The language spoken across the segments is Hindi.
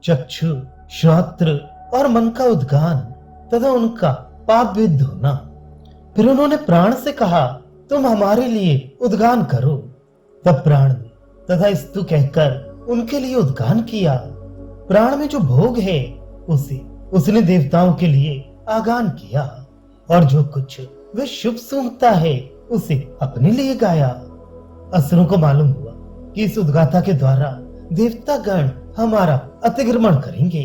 चक्षु, श्रोत्र और मन का उद्गान तथा उनका पाप विद्ध होना। फिर उन्होंने प्राण से कहा, तुम हमारे लिए उद्गान करो। तब प्राण ने तथा स्तु कहकर उनके लिए उद्गान किया। प्राण में जो भोग है उसे उसने देवताओं के लिए आगान किया, और जो कुछ वह शुभ सूंघता है उसे अपने लिए गाया। असुरों को मालूम हुआ कि इस उद्गाता के द्वारा देवता गण हमारा अतिक्रमण करेंगे,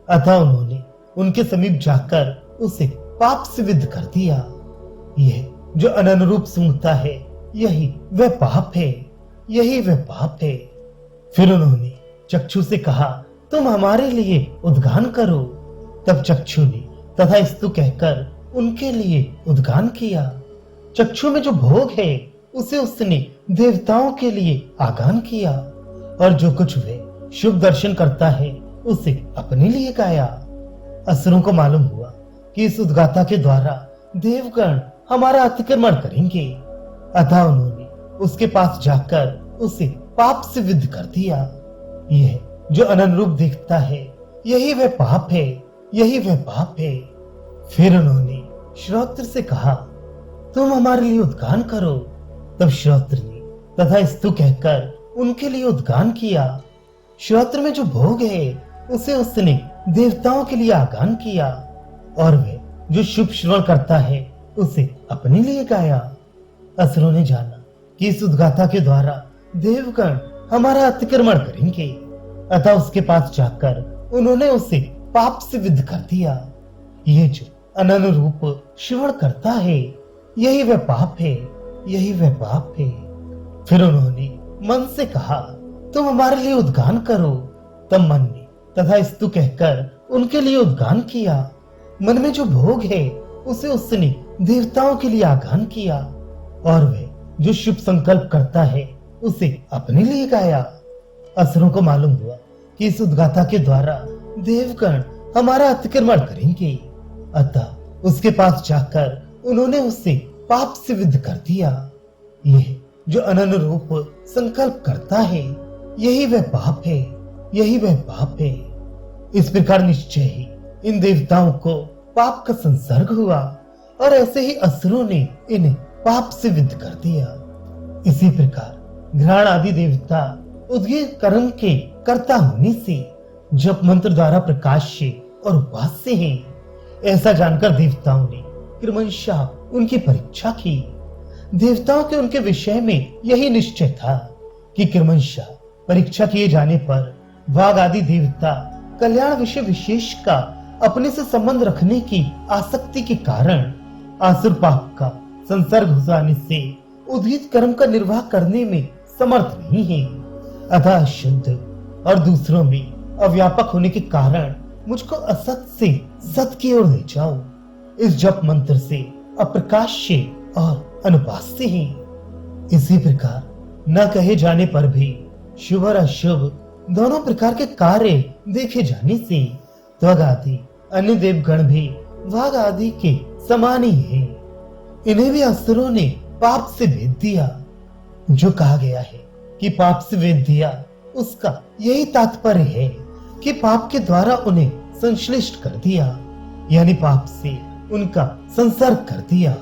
अतः उन्होंने उनके समीप जाकर उसे पाप से विद्ध कर दिया। यह जो अननुरूप सूंघता है यही वह पाप है, यही वह पाप है। फिर उन्होंने चक्षु से कहा, तुम हमारे लिए उद्गान करो। तब चक्षु ने तथा स्तु कहकर उनके लिए उद्गान किया। चक्षु में जो भोग है उसे उसने देवताओं के लिए आगान किया, और जो कुछ वह शुभ दर्शन करता है उसे अपने लिए गाया। असुरों को मालूम हुआ कि इस उद्गाता के द्वारा देवगण हमारा अतिक्रमण करेंगे, अतः उन्होंने उसके पास जाकर उसे पाप से विद्ध कर दिया। यह जो अननुरूप दिखता है यही वह पाप है, यही वह पाप है। फिर उन्होंने श्रोत्र से कहा, तुम हमारे लिए उद्गान करो। तब श्रोत्र ने तथा स्तु कहकर उनके लिए उद्गान किया। श्रोत्र में जो भोग है उसे उसने देवताओं के लिए आगान किया, और वह जो शुभ श्रवण करता है उसे अपने लिए गाया। असुरों ने जाना कि इस उद्गाता के द्वारा देवगण हमारा अतिक्रमण करेंगे, अतः उसके पास जाकर उन्होंने उसे पाप से विद्ध कर दिया। ये जो अननुरूप श्रवण करता है यही वह पाप है, यही वह पाप है। फिर उन्होंने मन से कहा, तुम हमारे लिए उद्गान करो। तब मन ने तथा स्तु कहकर उनके लिए उद्गान किया। मन में जो भोग है उसे उसने देवताओं के लिए आगान किया, और वह जो शुभ संकल्प करता है उसे अपने लिए गाया। असुरों को मालूम हुआ कि इस उद्गाता के द्वारा देवगण हमारा अतिक्रमण करेंगे, अतः उसके पास जाकर उन्होंने उसे पाप से विद्ध कर दिया। यह जो अननुरूप संकल्प करता है यही वह पाप है, यही वह पाप है। इस प्रकार निश्चय ही इन देवताओं को पाप का संसर्ग हुआ, और ऐसे ही असुरों ने इन्हें पाप से विद्ध कर दिया। इसी प्रकार घ्राण आदि देवता उद्गीत कर्म के कर्ता होने से जप मंत्र द्वारा प्रकाश्य और उपास्य हैं, ऐसा जानकर देवताओं ने क्रमशः उनकी परीक्षा की। देवताओं के उनके विषय में यही निश्चय था कि क्रमशः परीक्षा किए जाने पर वाघ आदि देवता कल्याण विषय विशेष का अपने से संबंध रखने की आसक्ति के कारण आसुर पाप का संसर्ग हो जाने से उद्गीत कर्म का निर्वाह करने में समर्थ नहीं है, अतः शुद्ध और दूसरों में अव्यापक होने के कारण मुझको असत से सत की ओर ले जाओ। इस जप मंत्र से अप्रकाश्य और अनुपास्य है। इसी प्रकार न कहे जाने पर भी शुभ और अशुभ दोनों प्रकार के कार्य देखे जाने से त्वग आदि अन्य देवगण भी वाघ आदि के समान ही है। इन्हें भी असुरों ने पाप से भेद दिया। जो कहा गया है कि पाप से भेद दिया, उसका यही तात्पर्य है कि पाप के द्वारा उन्हें संश्लिष्ट कर दिया, यानी पाप से उनका संसर्ग कर दिया।